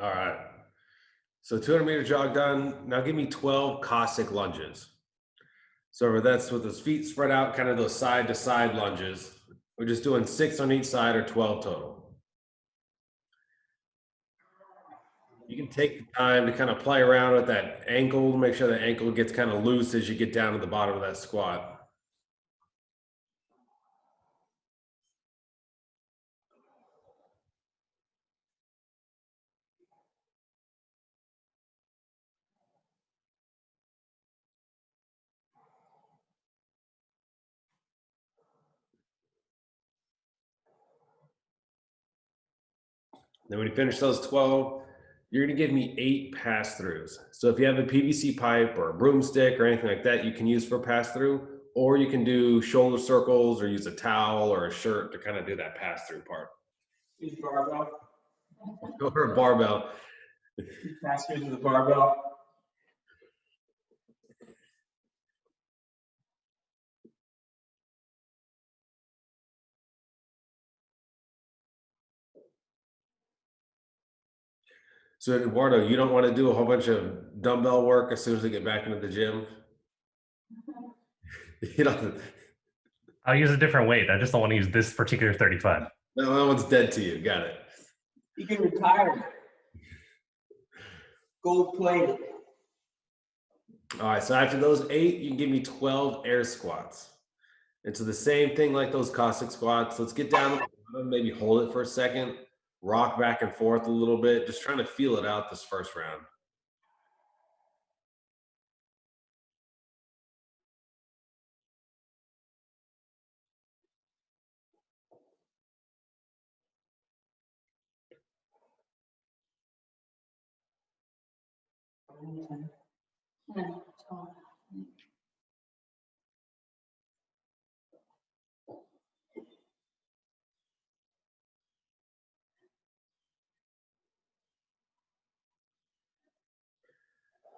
All right. So 200-meter jog done. Now give me 12 Cossack lunges. So that's with his feet spread out, kind of those side to side lunges. We're just doing 6 on each side or 12 total. You can take the time to kind of play around with that ankle, make sure the ankle gets kind of loose as you get down to the bottom of that squat. Then when you finish those 12, you're going to give me 8 pass throughs. So if you have a PVC pipe or a broomstick or anything like that, you can use for pass through, or you can do shoulder circles or use a towel or a shirt to kind of do that pass through part. Use barbell. Go for a barbell. Pass through to the barbell. So Eduardo, you don't want to do a whole bunch of dumbbell work as soon as they get back into the gym? You know, I'll use a different weight. I just don't want to use this particular 35. no, that one's dead to you. Got it. You can retire. Gold plated. All right, so after those 8, you can give me 12 air squats. And so the same thing like those Cossack squats. Let's get down to the bottom, maybe hold it for a second, rock back and forth a little bit, just trying to feel it out this first round.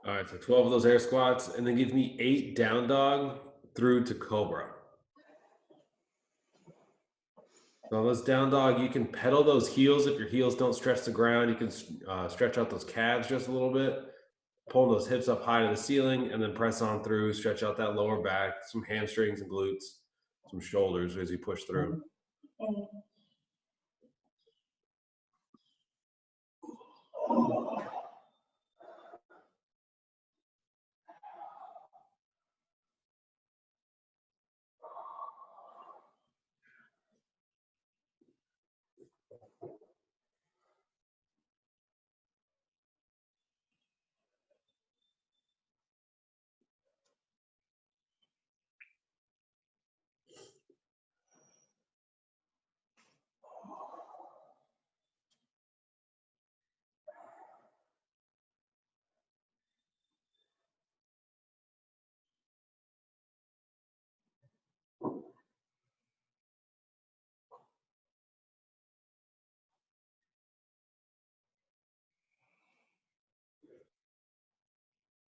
All right, so 12 of those air squats, and then give me 8 down dog through to cobra. So those down dog, you can pedal those heels. If your heels don't stretch the ground, you can stretch out those calves just a little bit, pull those hips up high to the ceiling, and then press on through, stretch out that lower back, some hamstrings and glutes, some shoulders as you push through.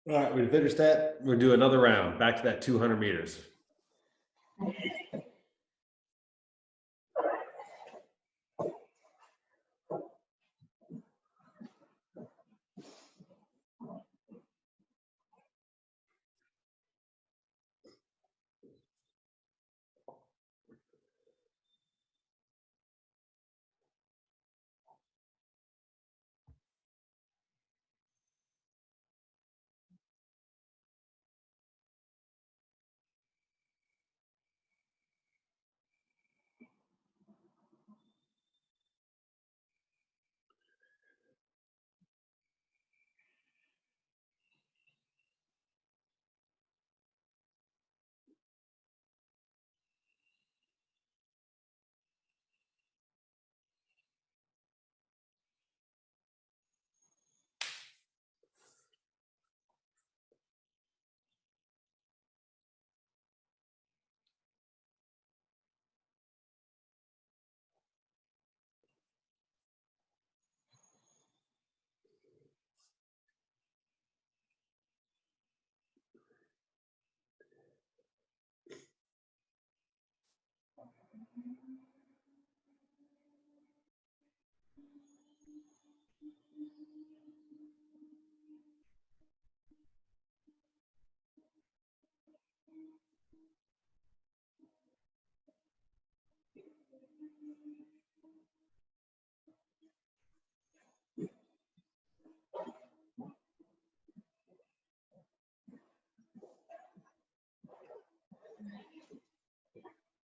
All right, we finished that. We'll do another round, back to that 200 meters.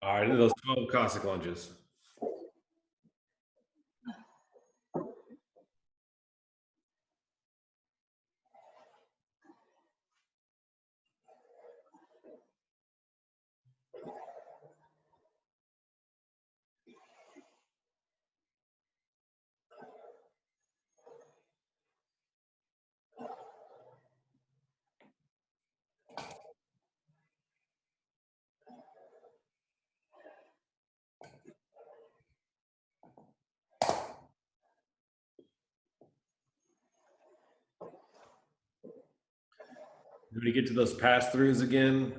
All right, those 12 Cossack lunges. When you get to those pass-throughs again,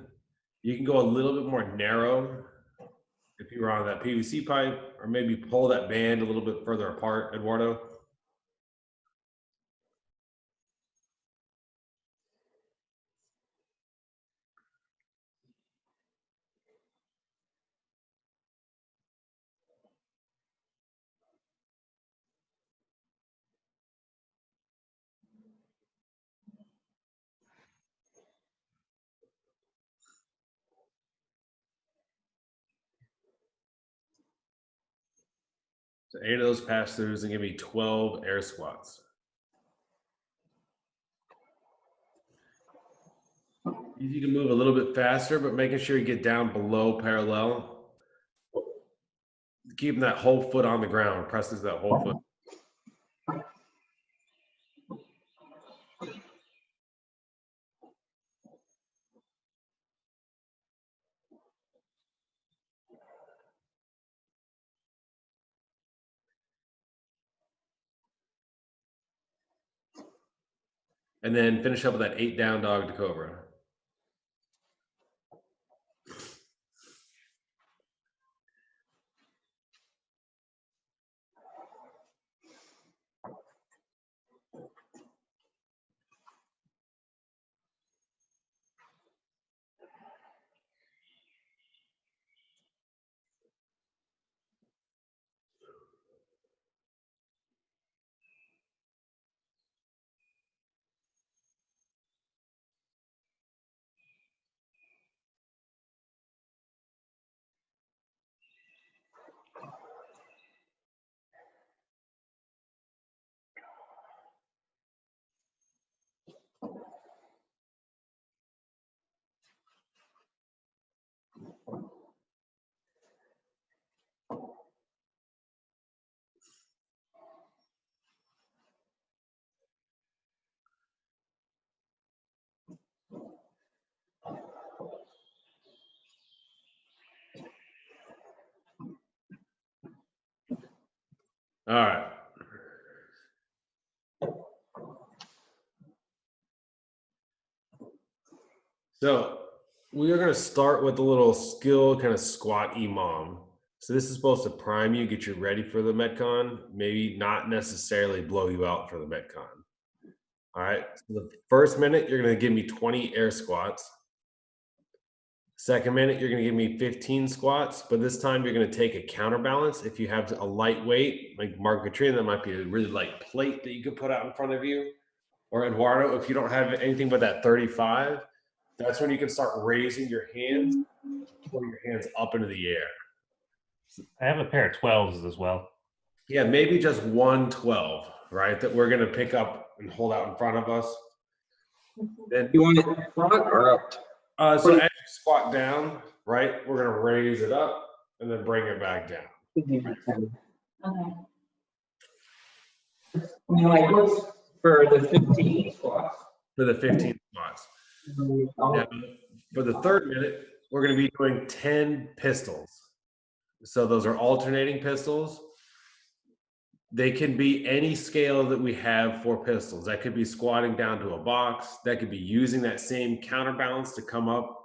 you can go a little bit more narrow if you were on that PVC pipe, or maybe pull that band a little bit further apart, Eduardo. So 8 of those pass-throughs and give me 12 air squats. You can move a little bit faster, but making sure you get down below parallel. Keeping that whole foot on the ground, presses that whole foot. And then finish up with that 8 down dog to cobra. All right. So we are going to start with a little skill kind of squat EMOM. So this is supposed to prime you, get you ready for the Metcon, maybe not necessarily blow you out for the Metcon. All right. So the first minute, you're going to give me 20 air squats. Second minute, you're going to give me 15 squats, but this time you're going to take a counterbalance. If you have a light weight, like Mark Katrina, that might be a really light plate that you could put out in front of you. Or Eduardo, if you don't have anything but that 35, that's when you can start raising your hands, pulling your hands up into the air. I have a pair of 12s as well. Yeah, maybe just 112, right? That we're going to pick up and hold out in front of us. Then You want it front or up? so as you squat down, right, we're going to raise it up and then bring it back down. Okay. Like what's for the 15 squats? For the 15 squats. Now, for the third minute, we're going to be doing 10 pistols. So those are alternating pistols. They can be any scale that we have for pistols. That could be squatting down to a box. That could be using that same counterbalance to come up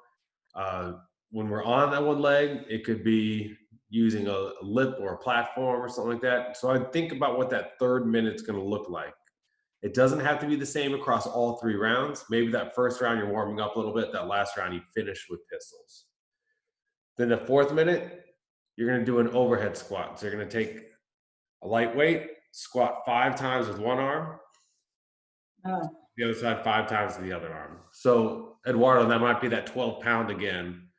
when we're on that one leg. It could be using a lip or a platform or something like that. So I think about what that third minute's going to look like. It doesn't have to be the same across all 3 rounds. Maybe that first round you're warming up a little bit. That last round you finish with pistols. Then the fourth minute, you're going to do an overhead squat. So you're going to take a light weight, squat 5 times with one arm, the other side 5 times with the other arm. So Eduardo, that might be that 12-pound again,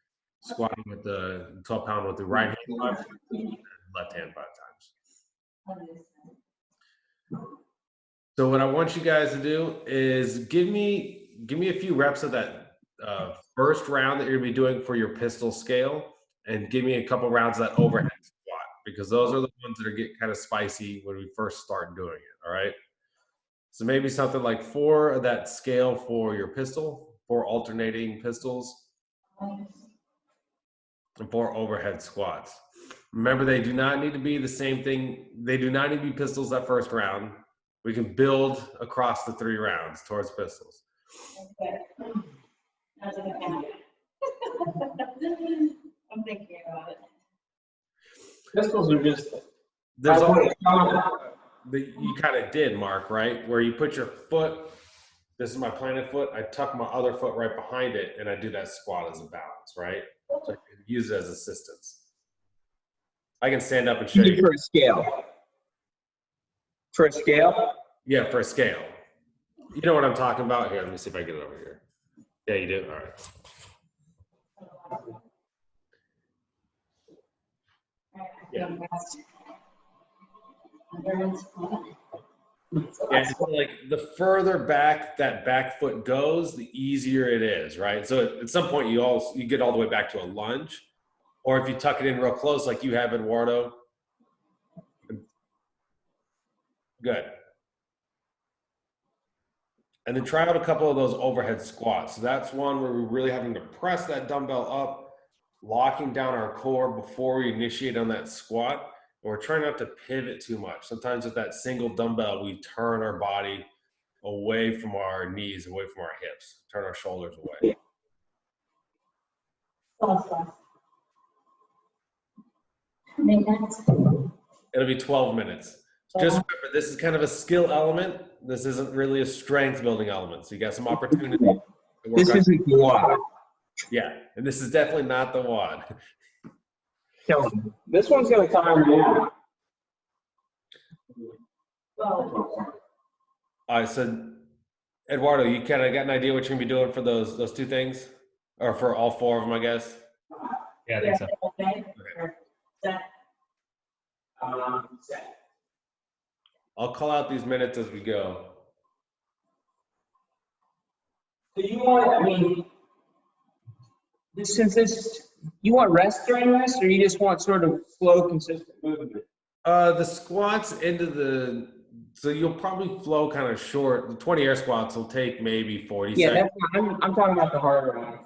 squatting with the 12-pound with the right hand 5 times, and left hand 5 times. So what I want you guys to do is give me a few reps of that first round that you're gonna be doing for your pistol scale, and give me a couple rounds of that overhead squat, because those are the ones that are get kind of spicy when we first start doing it. All right. So maybe something like 4 of that scale for your pistol, 4 alternating pistols, and 4 overhead squats. Remember, they do not need to be the same thing. They do not need to be pistols that first round. We can build across the 3 rounds towards pistols. I'm thinking about it. Pistols are just. There's always that you kind of did, Mark, right? Where you put your foot, this is my planted foot, I tuck my other foot right behind it, and I do that squat as a balance, right? So I can use it as assistance. I can stand up and show you. For a scale. For a scale? Yeah, for a scale. You know what I'm talking about? Here, let me see if I get it over here. Yeah, you do? All right. Yeah. Yeah, so like the further back that back foot goes, the easier it is, right? So at some point you get all the way back to a lunge, or if you tuck it in real close like you have, Eduardo. Good. And then try out a couple of those overhead squats. So that's one where we're really having to press that dumbbell up, locking down our core before we initiate on that squat. And we're trying not to pivot too much. Sometimes with that single dumbbell, we turn our body away from our knees, away from our hips, turn our shoulders away. It'll be 12 minutes. Just remember, this is kind of a skill element. This isn't really a strength building element. So you got some opportunity to work This on. isn't the wad. Yeah, and this is definitely not the WOD. This one's gonna time down. All right, so Eduardo, you kind of got an idea what you're gonna be doing for those 2 things, or for all 4 of them, I guess. Yeah, I think so. Set. I'll call out these minutes as we go. So you want, I mean, you want rest during this, or you just want sort of slow, consistent movement? The squats so you'll probably flow kind of short. The 20 air squats will take maybe 40 seconds. I'm talking about the harder one.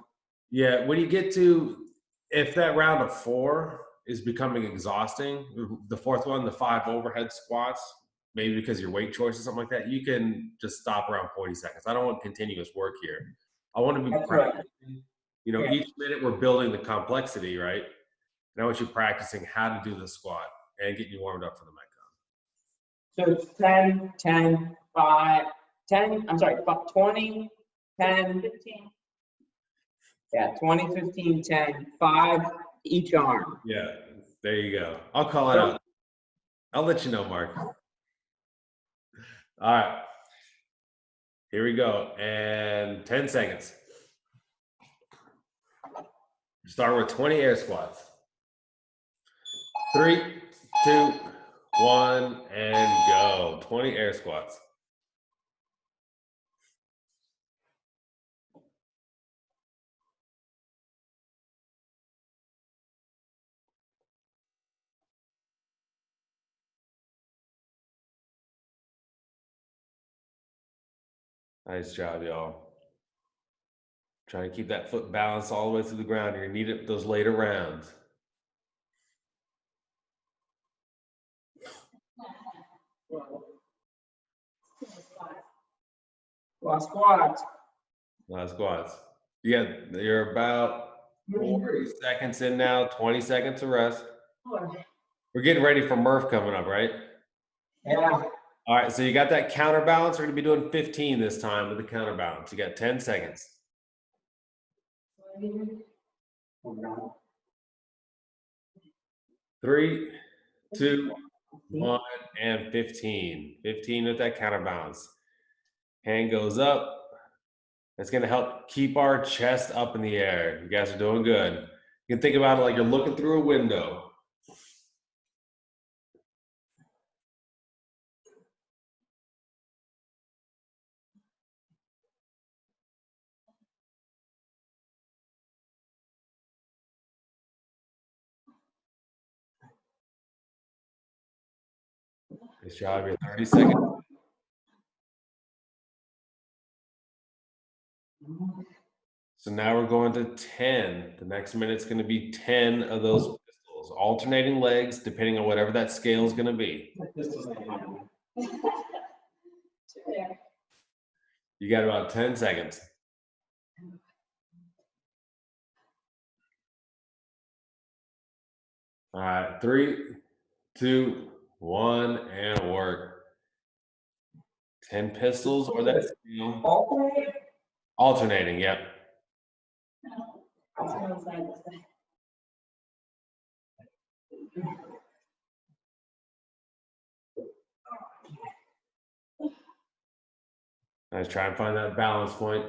Yeah, when you get to, if that round of 4 is becoming exhausting, the 4th one, the 5 overhead squats, maybe because your weight choice or something like that, you can just stop around 40 seconds. I don't want continuous work here. I want to be That's right. practicing. You know, Yeah. each minute we're building the complexity, right? And I want you practicing how to do the squat and getting you warmed up for the Metcon. So it's 10, 10, 5, 10, I'm sorry, 20, 10, 15. yeah, 20, 15, 10, 5 each arm. Yeah, there you go. I'll call it out. I'll let you know, Mark. All right. Here we go. And 10 seconds. Start with 20 air squats. 3, 2, 1, and go. 20 air squats. Nice job, y'all. Trying to keep that foot balanced all the way through the ground. You're gonna need it those later rounds. Last squat. Squats. You're about 40 seconds in now, 20 seconds of rest. We're getting ready for Murph coming up, right? Yeah. All right, so you got that counterbalance. We're gonna be doing 15 this time with the counterbalance. You got 10 seconds. 3, 2, 1, and 15. 15 with that counterbalance. Hand goes up. It's gonna help keep our chest up in the air. You guys are doing good. You can think about it like you're looking through a window. Nice job. You're 30 seconds. So now we're going to 10. The next minute's going to be 10 of those pistols, alternating legs, depending on whatever that scale is going to be. You got about 10 seconds. All right, 3, 2, 1, and work. 10 pistols or that scale. Alternating, yep. Nice. Try and find that balance point.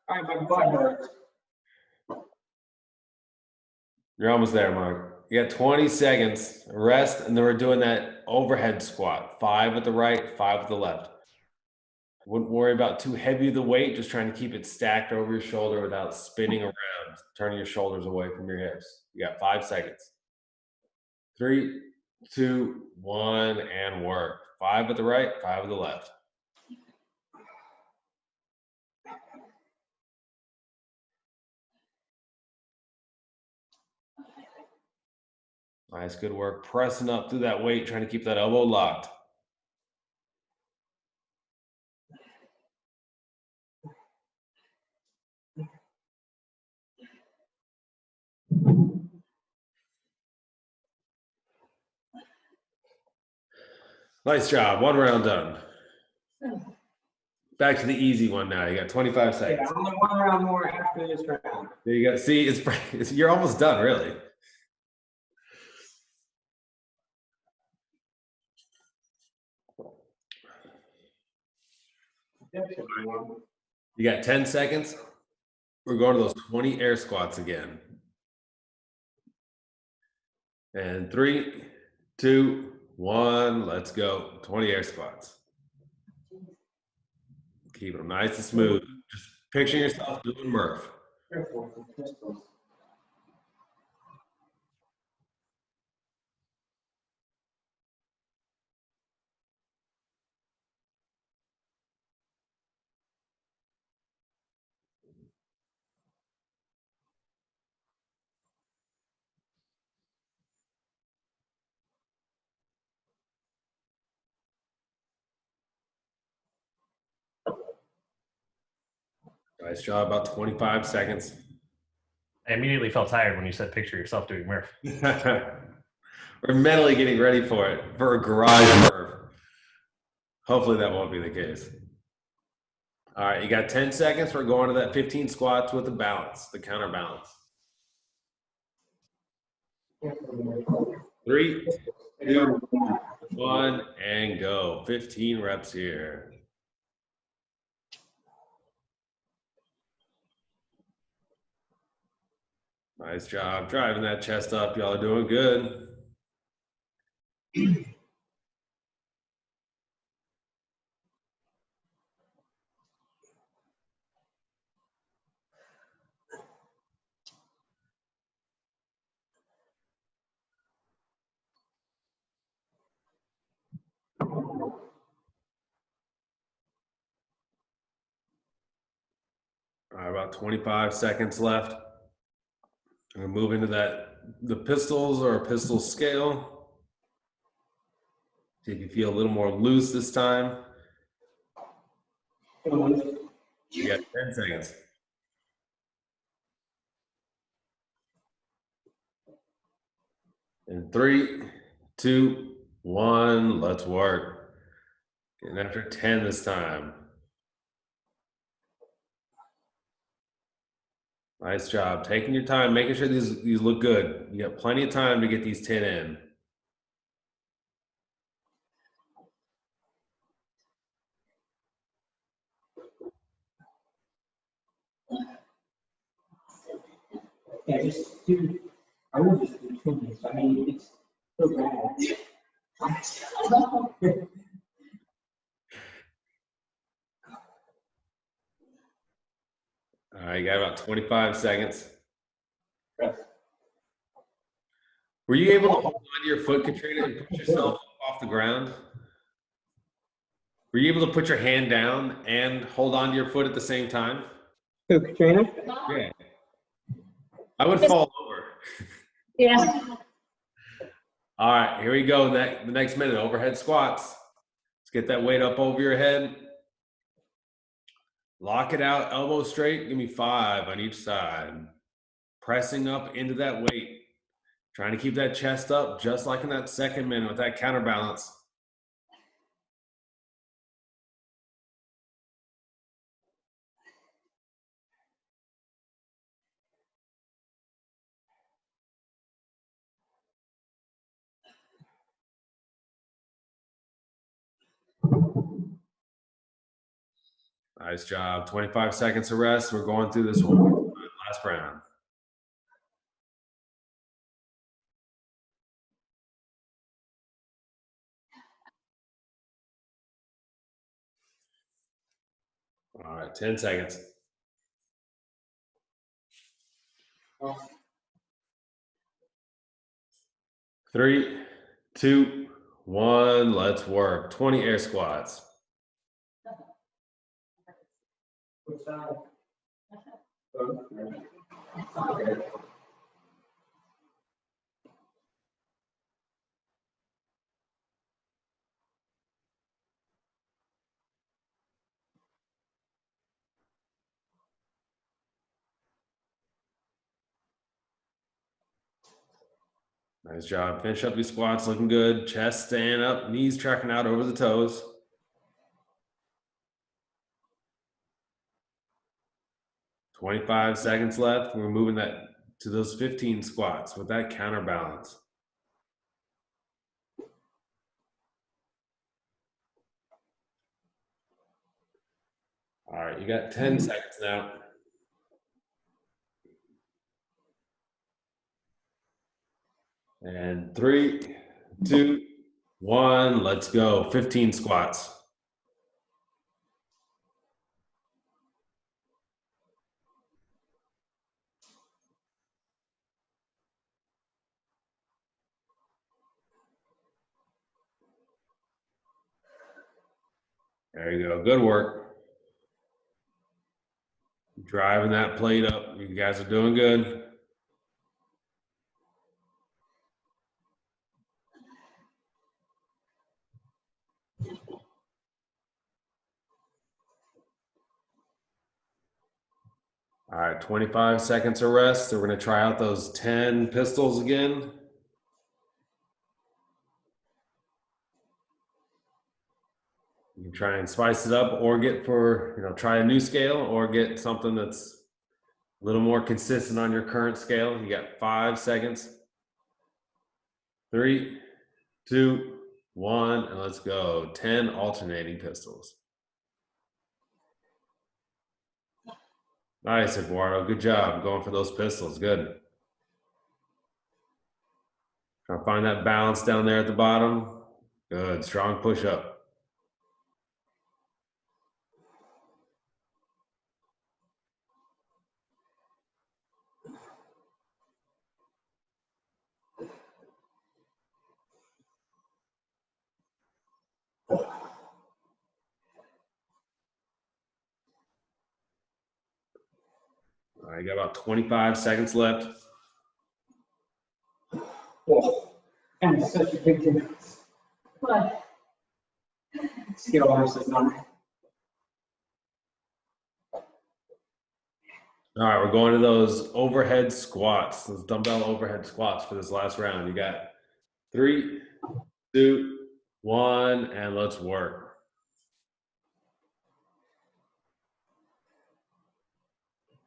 All right, my butt hurts. You're almost there, Mark. You got 20 seconds, rest, and then we're doing that overhead squat. 5 with the right, 5 with the left. Wouldn't worry about too heavy of the weight, just trying to keep it stacked over your shoulder without spinning around, turning your shoulders away from your hips. You got 5 seconds. 3, 2, 1, and work. 5 with the right, 5 with the left. Nice, good work. Pressing up through that weight, trying to keep that elbow locked. Nice job. 1 round done. Back to the easy one now. You got 25 seconds. Yeah, only 1 round more after this round. There you go. See, you're almost done, really. You got 10 seconds. We're going to those 20 air squats again. And 3, 2, 1, let's go. 20 air squats. Keep them nice and smooth. Just picture yourself doing Murph. Nice job. About 25 seconds. I immediately felt tired when you said picture yourself doing Murph. We're mentally getting ready for it, for a garage Murph. Hopefully that won't be the case. All right, you got 10 seconds. We're going to that 15 squats with the balance, the counterbalance. 3, 2, 1, and go. 15 reps here. Nice job driving that chest up. Y'all are doing good. All right, about 25 seconds left. We're gonna move into the pistols or pistol scale. See if you feel a little more loose this time. You got 10 seconds. In 3, 2, 1, let's work. And after 10 this time. Nice job. Taking your time, making sure these look good. You got plenty of time to get these 10 in. Yeah, just do, I would just do 20. I mean, it's so bad. All right, you got about 25 seconds. Yes. Were you able to hold on to your foot, Katrina, and push yourself off the ground? Were you able to put your hand down and hold on to your foot at the same time? Who, Katrina? Yeah. I would fall over. Yeah. All right, here we go. The next minute, overhead squats. Let's get that weight up over your head. Lock it out, elbow straight. Give me 5 on each side. Pressing up into that weight. Trying to keep that chest up, just like in that second minute with that counterbalance. Nice job. 25 seconds of rest. We're going through this one. Last round. All right, 10 seconds. Three, 2, 1. Let's work. 20 air squats. Which side? Nice job. Finish up these squats looking good. Chest staying up, knees tracking out over the toes. "25 seconds left. We're moving that to those 15 squats with that counterbalance. All right, you got 10 seconds now. And 3, 2, 1, let's go. 15 squats. There you go. Good work. Driving that plate up. You guys are doing good. All right, 25 seconds of rest. So we're going to try out those 10 pistols again. You can try and spice it up or get try a new scale or get something that's a little more consistent on your current scale. You got 5 seconds. 3, 2, 1, and let's go. 10 alternating pistols. Nice, Eduardo. Good job going for those pistols. Good. Try to find that balance down there at the bottom. Good. Strong push up. All right, you got about 25 seconds left. Well, and it's such a big difference. But Skill versus number. All right, we're going to those overhead squats, those dumbbell overhead squats for this last round. You got 3, 2, 1, and let's work.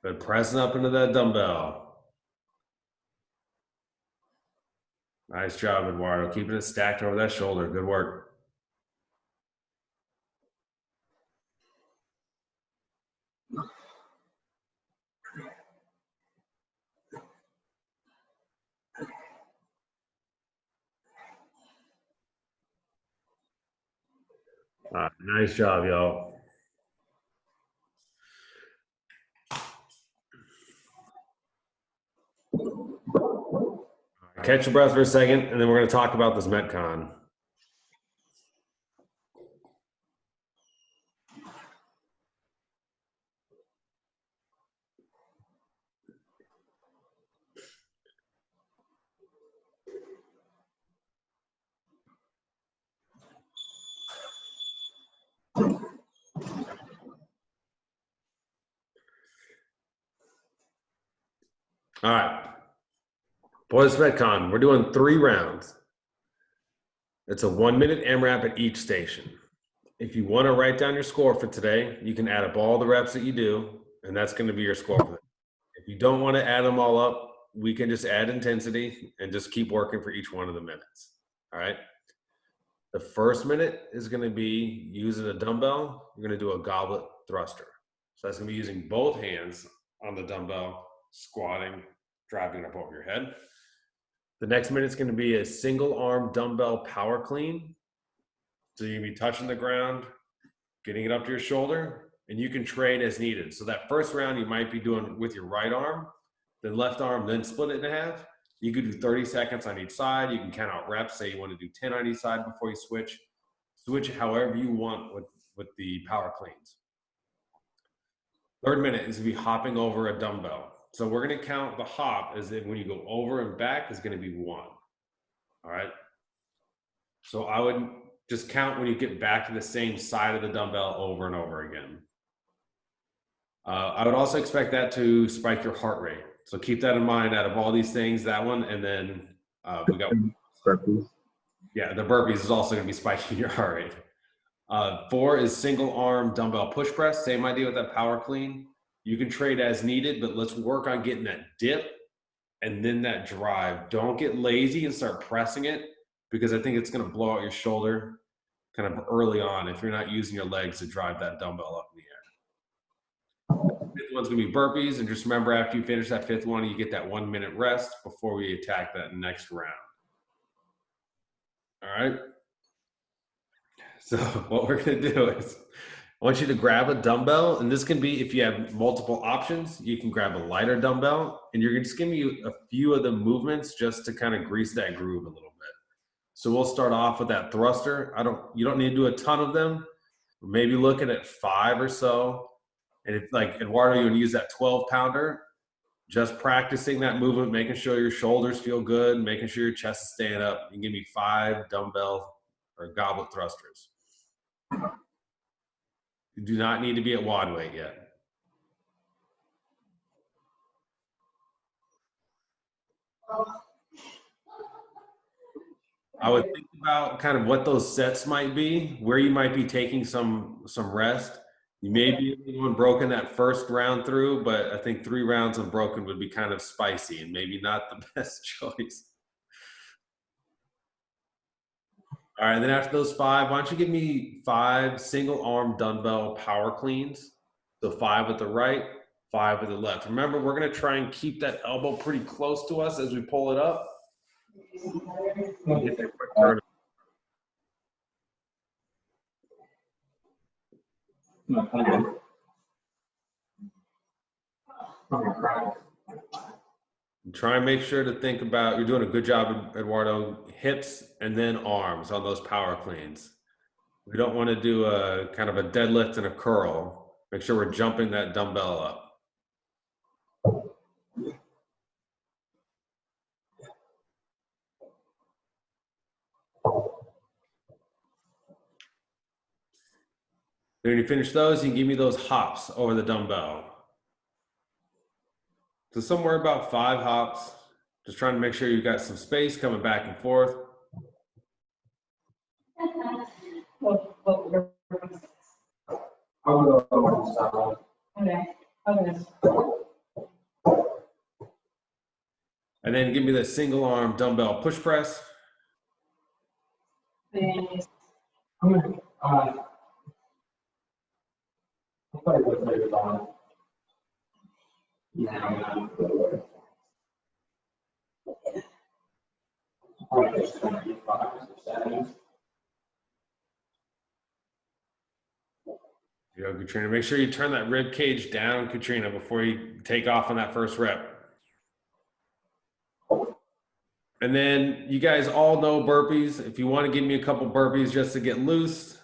Good, pressing up into that dumbbell. Nice job, Eduardo. Keeping it stacked over that shoulder. Good work. All right, nice job, y'all. Catch your breath for a second, and then we're going to talk about this Metcon. All right. For this Metcon, we're doing 3 rounds. It's a 1-minute AMRAP at each station. If you want to write down your score for today, you can add up all the reps that you do, and that's going to be your score for the day. If you don't want to add them all up, we can just add intensity and just keep working for each one of the minutes. All right. The first minute is going to be using a dumbbell. You're going to do a goblet thruster. So that's going to be using both hands on the dumbbell, squatting, driving it up over your head. The next minute is going to be a single arm dumbbell power clean. So you're going to be touching the ground, getting it up to your shoulder, and you can trade as needed. So that first round you might be doing with your right arm, then left arm, then split it in half. You could do 30 seconds on each side. You can count out reps. Say you want to do 10 on each side before you switch. Switch however you want with the power cleans. Third minute is going to be hopping over a dumbbell. So we're going to count the hop as if when you go over and back is going to be 1. All right. So I would just count when you get back to the same side of the dumbbell over and over again. I would also expect that to spike your heart rate. So keep that in mind out of all these things, that one. And then we got burpees. Yeah, the burpees is also going to be spiking your heart rate. 4 is single arm dumbbell push press. Same idea with that power clean. You can trade as needed, but let's work on getting that dip and then that drive. Don't get lazy and start pressing it, because I think it's going to blow out your shoulder kind of early on if you're not using your legs to drive that dumbbell up in the air. 5th one's going to be burpees. And just remember, after you finish that 5th one, you get that 1-minute rest before we attack that next round. All right. So what we're going to do is I want you to grab a dumbbell, and this can be, if you have multiple options, you can grab a lighter dumbbell, and you're just giving you a few of the movements just to kind of grease that groove a little bit. So we'll start off with that thruster. You don't need to do a ton of them. We're maybe looking at 5 or so. And if, like Eduardo, you want to use that 12-pounder, just practicing that movement, making sure your shoulders feel good, making sure your chest is staying up. You can give me 5 dumbbell or goblet thrusters. You do not need to be at WOD weight yet. I would think about kind of what those sets might be, where you might be taking some rest. You may be unbroken that first round through, but I think 3 rounds unbroken would be kind of spicy and maybe not the best choice. All right, then after those 5, why don't you give me 5 single arm dumbbell power cleans? So 5 with the right, 5 with the left. Remember, we're gonna try and keep that elbow pretty close to us as we pull it up. Get that quick turn. Try and make sure to think about, you're doing a good job, Eduardo, hips and then arms on those power cleans. We don't want to do a kind of a deadlift and a curl. Make sure we're jumping that dumbbell up. Then when you finish those, you can give me those hops over the dumbbell. So somewhere about 5 hops. Just trying to make sure you've got some space coming back and forth. I'll go Okay. Okay. And then give me the single arm dumbbell push press. Thanks. I'm gonna, I'll probably go later on. Yeah. Probably just 25 or 7. You know, Katrina, make sure you turn that rib cage down, Katrina, before you take off on that first rep. And then you guys all know burpees. If you want to give me a couple burpees just to get loose,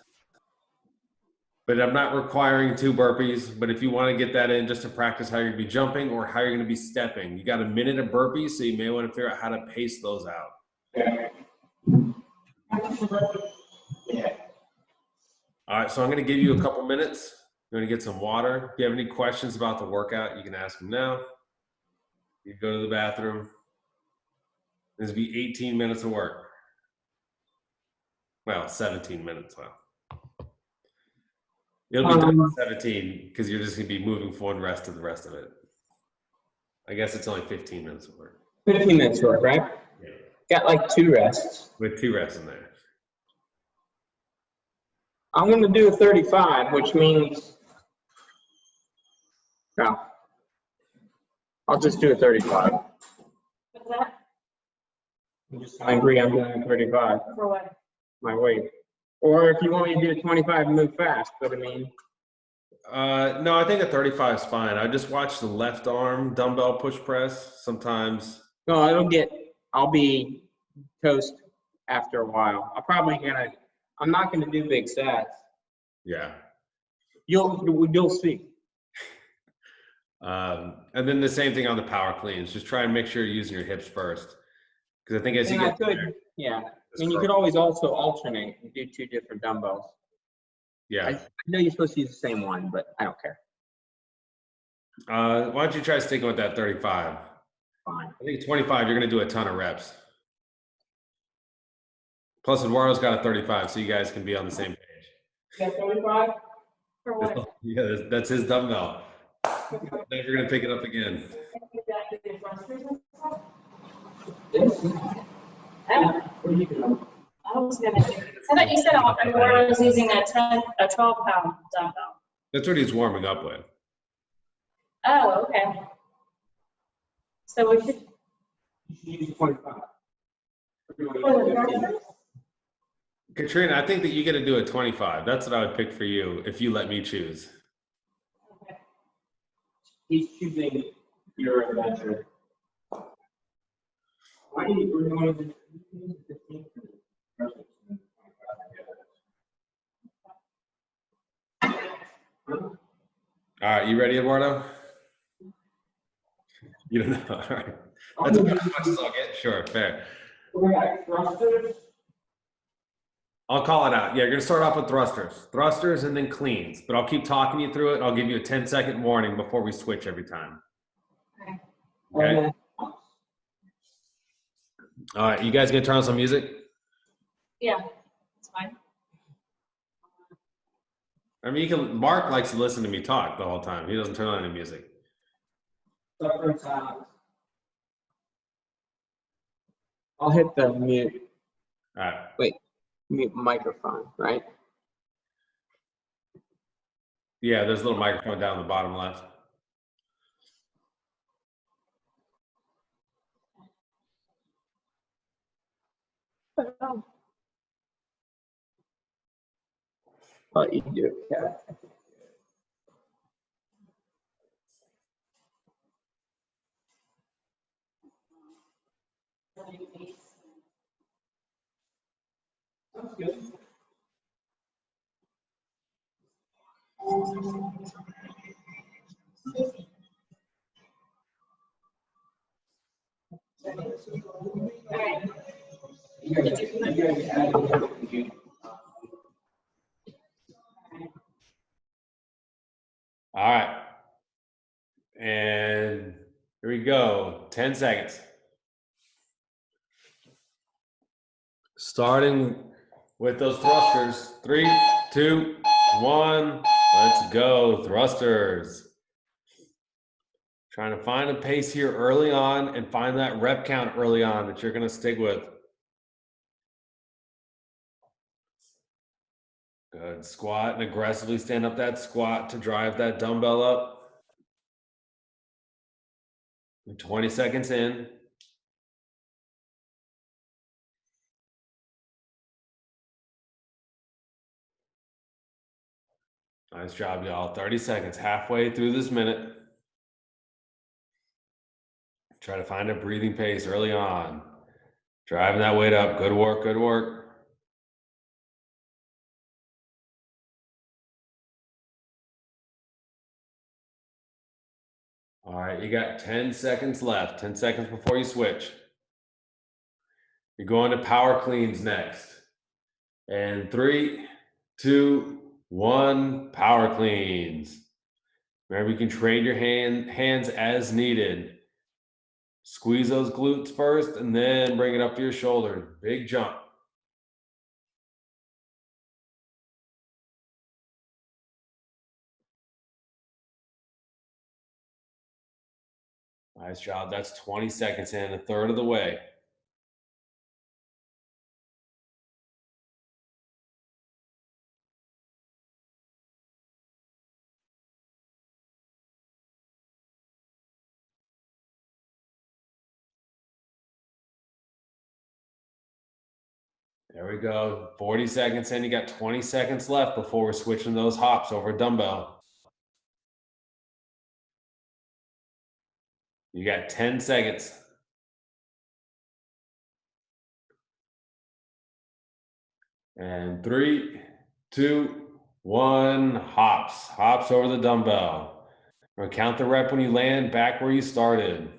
but I'm not requiring 2 burpees, but if you want to get that in just to practice how you're going to be jumping or how you're going to be stepping, you got a minute of burpees, so you may want to figure out how to pace those out. Yeah. All right, so I'm going to give you a couple minutes. You're going to get some water. If you have any questions about the workout, you can ask them now. You go to the bathroom. This will be 18 minutes of work. Well, 17 minutes. Well, it'll be done in 17 because you're just going to be moving forward rest of the rest of it. I guess it's only 15 minutes of work. 15 minutes work, right? Yeah. Got like 2 rests. With 2 rests in there. I'm going to do a 35, which means, no, I'll just do a 35. What's that? I agree, I'm doing a 35, For what? my weight. Or if you want me to do a 25 and move fast, but I mean. No, I think a 35 is fine. I just watch the left arm dumbbell push press sometimes. No, I'll be toast after a while. I'm not gonna do big sets. Yeah. You'll see. And then the same thing on the power cleans. Just try and make sure you're using your hips first. Because I think as you get there, yeah. I mean, you could always also alternate and do 2 different dumbbells. yeah. I know you're supposed to use the same one, but I don't care. Why don't you try sticking with that 35? Fine. I think 25, you're going to do a ton of reps. Plus, Eduardo's got a 35, so you guys can be on the same page. You got 35? For what? Yeah, that's his dumbbell. Never going to pick it up again. I was gonna do. I thought you said I was using a 12-pound dumbbell. That's what he's warming up with. Oh, okay. So we should. Use 25. Katrina, I think that you get to do a 25. That's what I would pick for you if you let me choose. Okay. He's choosing your adventure. Why do you really want to do 15? All right, you ready, Eduardo? You don't know. All right. That's about as much as I'll get. Sure, fair. Thrusters. I'll call it out. Yeah, you're going to start off with thrusters and then cleans, but I'll keep talking you through it. I'll give you a 10-second warning before we switch every time. Okay? All right, you guys gonna turn on some music? Yeah, it's fine. I mean, you can. Mark likes to listen to me talk the whole time. He doesn't turn on any music. Suffer in silence. I'll hit the mute All right. microphone, right? Yeah, there's a little microphone down the bottom left. Oh, you can do it, yeah. Sounds good. All right. And here we go. 10 seconds. Starting with those thrusters. 3, 2, 1. Let's go. Thrusters. Trying to find a pace here early on and find that rep count early on that you're going to stick with. Good. Squat and aggressively stand up that squat to drive that dumbbell up. 20 seconds in. Nice job, y'all. 30 seconds, halfway through this minute. Try to find a breathing pace early on. Driving that weight up. Good work, good work. All right, you got 10 seconds left. 10 seconds before you switch. You're going to power cleans next. And 3, 2, 1, power cleans. Remember, you can trade your hands as needed. Squeeze those glutes first and then bring it up to your shoulder. Big jump. Nice job. That's 20 seconds in, a third of the way. There we go. 40 seconds in. You got 20 seconds left before we're switching those hops over dumbbell. You got 10 seconds. And 3, 2, 1, hops. Hops over the dumbbell. Or count the rep when you land back where you started.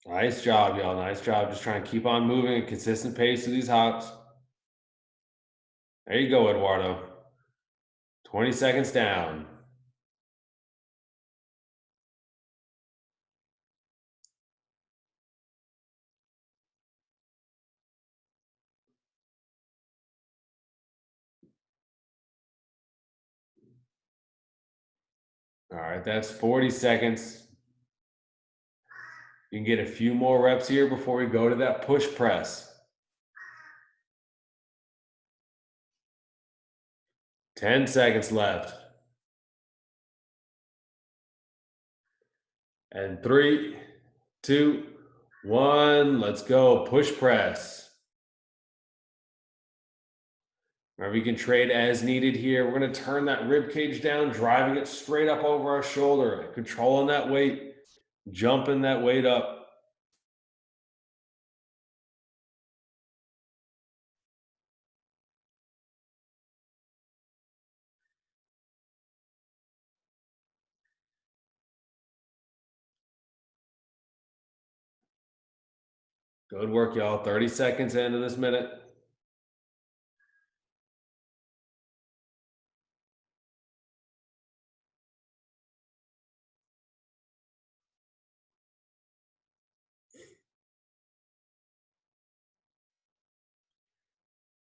Nice job, y'all. Nice job. Just trying to keep on moving at a consistent pace with these hops. There you go, Eduardo. 20 seconds down. All right, that's 40 seconds. You can get a few more reps here before we go to that push press. 10 seconds left. And 3, 2, 1, let's go. Push press. Remember, you can trade as needed here. We're going to turn that rib cage down, driving it straight up over our shoulder, controlling that weight, jumping that weight up. Good work, y'all. 30 seconds into this minute.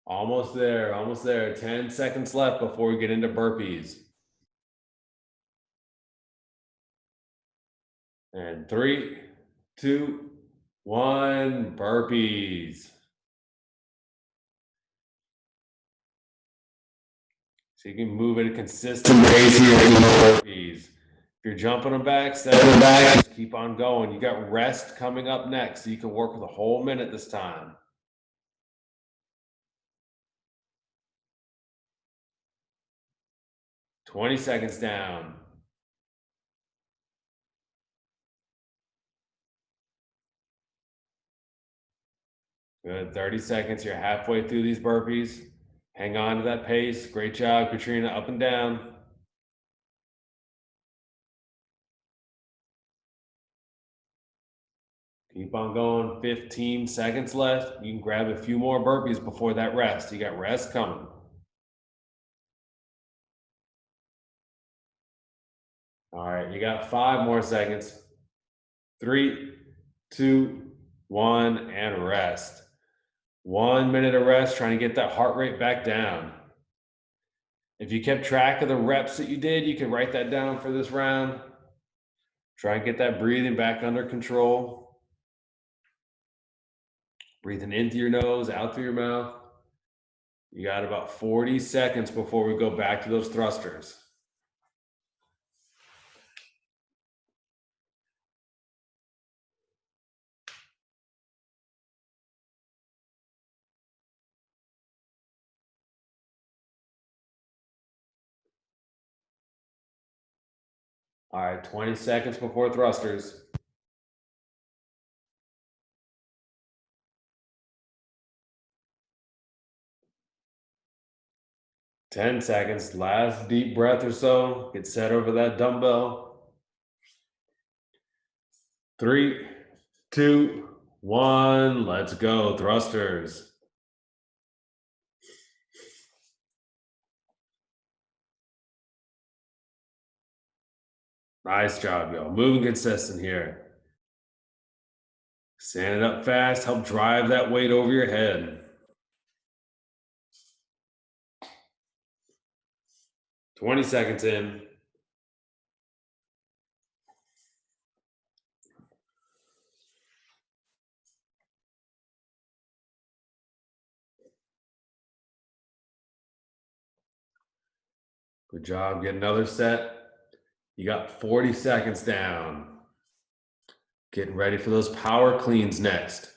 Almost there, almost there. 10 seconds left before we get into burpees. And 3, 2, 1, burpees. So you can move at a consistent pace here in burpees. If you're jumping them back, setting them back, just keep on going. You got rest coming up next, so you can work with a whole minute this time. 20 seconds down. Good, 30 seconds. You're halfway through these burpees. Hang on to that pace. Great job, Katrina, up and down. Keep on going, 15 seconds left. You can grab a few more burpees before that rest. You got rest coming. All right, you got 5 more seconds. 3, 2, 1, and rest. 1 minute of rest, trying to get that heart rate back down. If you kept track of the reps that you did, you could write that down for this round. Try and get that breathing back under control. Breathing in through your nose, out through your mouth. You got about 40 seconds before we go back to those thrusters. All right, 20 seconds before thrusters. Ten seconds, last deep breath or so. Get set over that dumbbell. 3, 2, 1, let's go, thrusters. Nice job, y'all. Moving consistent here. Stand it up fast, help drive that weight over your head. 20 seconds in. Good job. Get another set. You got 40 seconds down. Getting ready for those power cleans next.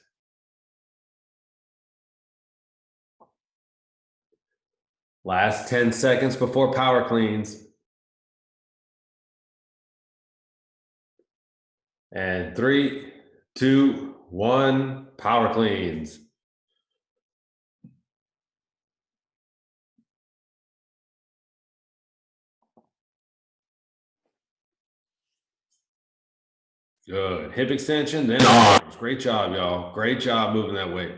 Last 10 seconds before power cleans. And 3, 2, 1, power cleans. Good. Hip extension, then arms. Great job, y'all. Great job moving that weight.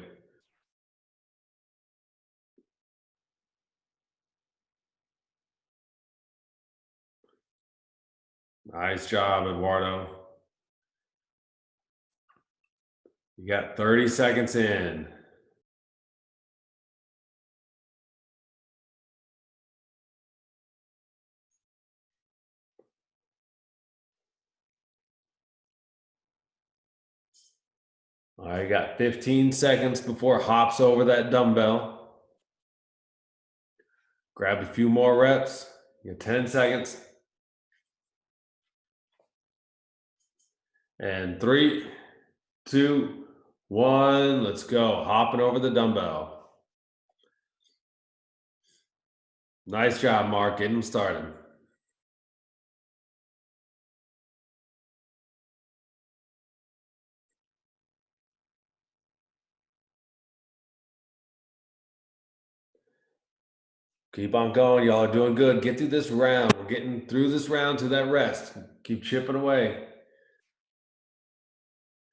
Nice job, Eduardo. You got 30 seconds in. All right, you got 15 seconds before hops over that dumbbell. Grab a few more reps. You got 10 seconds. And 3, 2, 1, let's go. Hopping over the dumbbell. Nice job, Mark. Getting them started. Keep on going. Y'all are doing good. Get through this round. We're getting through this round to that rest. Keep chipping away.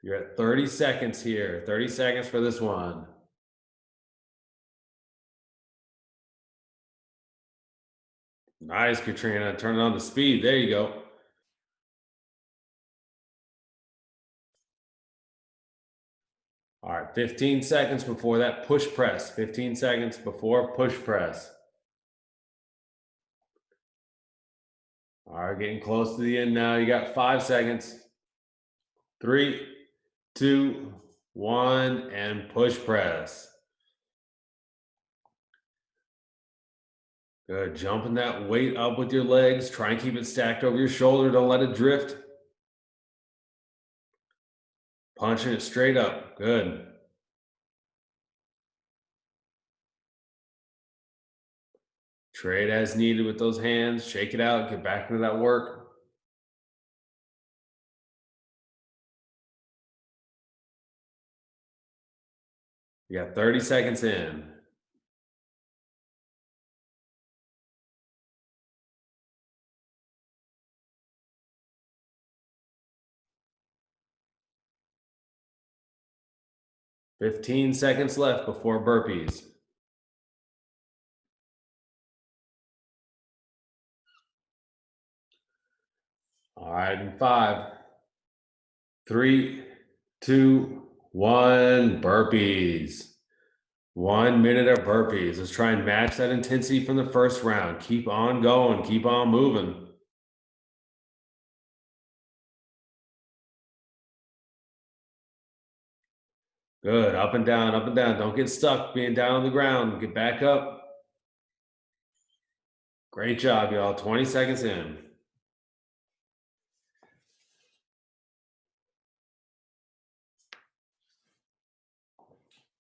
You're at 30 seconds here. 30 seconds for this one. Nice, Katrina. Turn it on to speed. There you go. All right, 15 seconds before that push press. 15 seconds before push press. All right, getting close to the end now. You got 5 seconds. 3, 2, 1, and push press. Good. Jumping that weight up with your legs. Try and keep it stacked over your shoulder. Don't let it drift. Punching it straight up. Good. Trade as needed with those hands. Shake it out. Get back into that work. You got 30 seconds in. "15 seconds left before burpees." All right, in 5, 3, 2, 1, burpees. 1 minute of burpees. Let's try and match that intensity from the first round. Keep on going. Keep on moving. Good. Up and down, up and down. Don't get stuck being down on the ground. Get back up. Great job, y'all. 20 seconds in.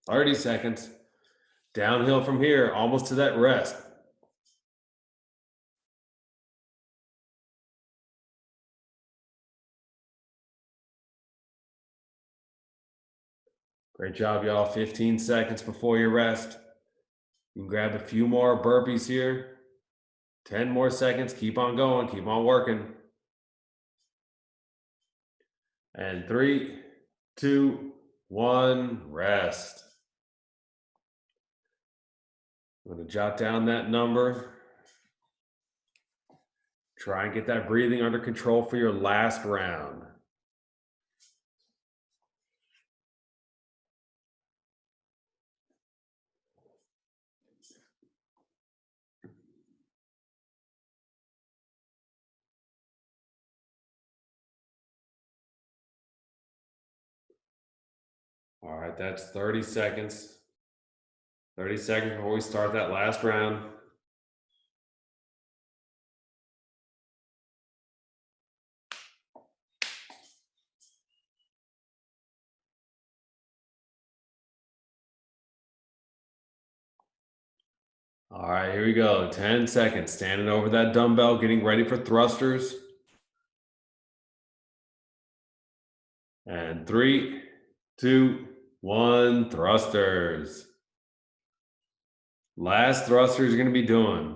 "30 seconds. Downhill from here, almost to that rest. Great job, y'all. 15 seconds before your rest. You can grab a few more burpees here. 10 more seconds. Keep on going. Keep on working. And 3, 2, 1, rest. I'm going to jot down that number. Try and get that breathing under control for your last round. All right, that's 30 seconds. 30 seconds before we start that last round. All right, here we go. 10 seconds. Standing over that dumbbell, getting ready for thrusters. And 3, 2, 1, thrusters. Last thrusters you're going to be doing.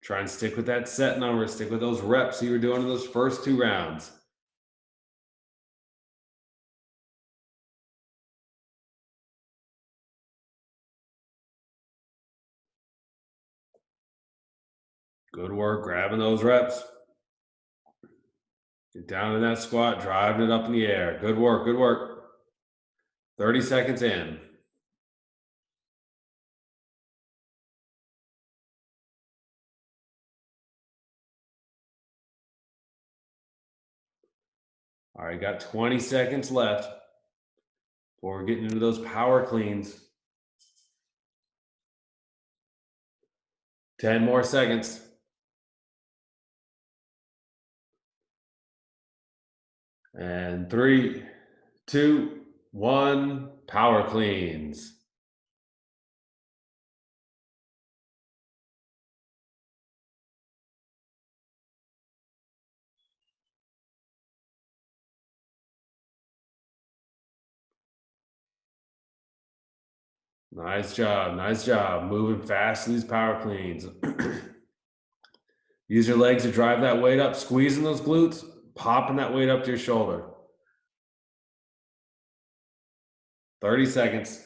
Try and stick with that set number. Stick with those reps you were doing in those first 2 rounds. Good work grabbing those reps. Get down in that squat, driving it up in the air. Good work, good work. 30 seconds in. All right, got 20 seconds left before we're getting into those power cleans. 10 more seconds. And 3, 2, 1, power cleans. Nice job, nice job. Moving fast in these power cleans. Use your legs to drive that weight up, squeezing those glutes, popping that weight up to your shoulder. 30 seconds.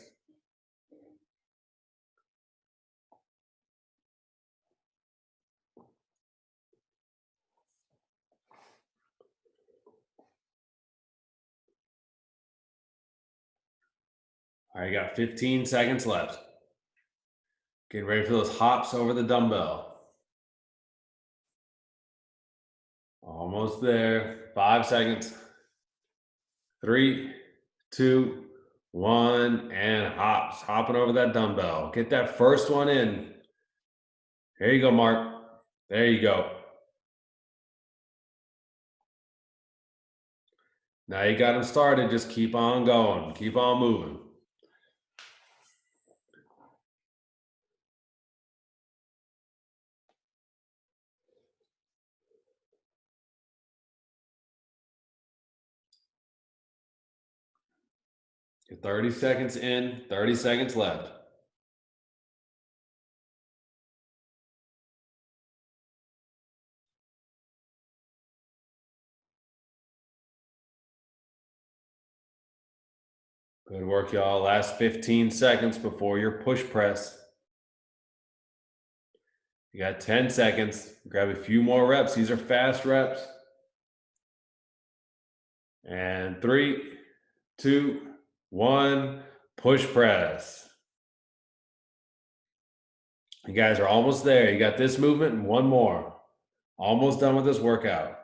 All right, you got 15 seconds left. Getting ready for those hops over the dumbbell. Almost there. 5 seconds. 3, 2, 1, and hops. Hopping over that dumbbell. Get that first one in. There you go, Mark. There you go. Now you got them started. Just keep on going. Keep on moving. You're 30 seconds in, 30 seconds left. Good work, y'all. Last 15 seconds before your push press. You got 10 seconds. Grab a few more reps. These are fast reps. And 3, 2, 1, push press. You guys are almost there. You got this movement and one more. Almost done with this workout.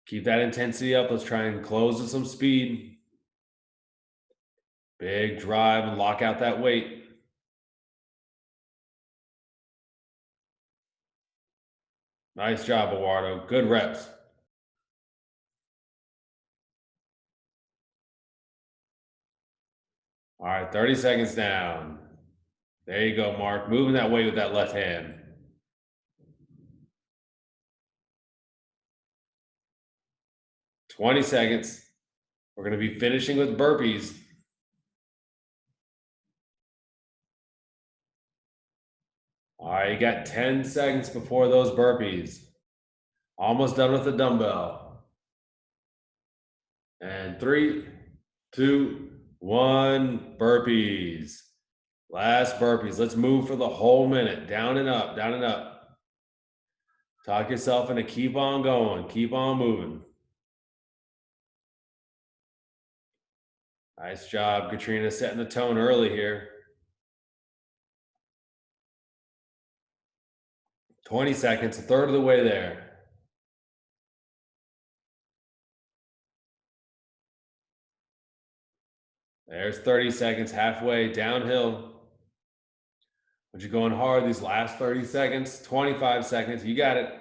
Keep that intensity up. Let's try and close with some speed. Big drive and lock out that weight. Nice job, Eduardo. Good reps. All right, 30 seconds down. There you go, Mark. Moving that weight with that left hand. "20 seconds. We're going to be finishing with burpees. All right, you got 10 seconds before those burpees. Almost done with the dumbbell. And 3, 2, 1, burpees. Last burpees. Let's move for the whole minute. Down and up, down and up. Talk yourself into keep on going, keep on moving. Nice job, Katrina, setting the tone early here. 20 seconds, a third of the way there. There's 30 seconds, halfway downhill. But you're going hard these last 30 seconds, 25 seconds. You got it.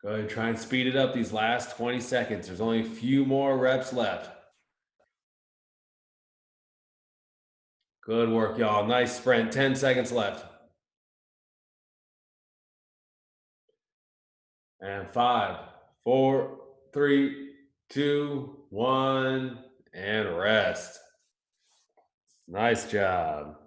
Go ahead, try and speed it up these last 20 seconds. There's only a few more reps left. Good work, y'all. Nice sprint. 10 seconds left. And 5, 4, 3, 2, 1, and rest. Nice job.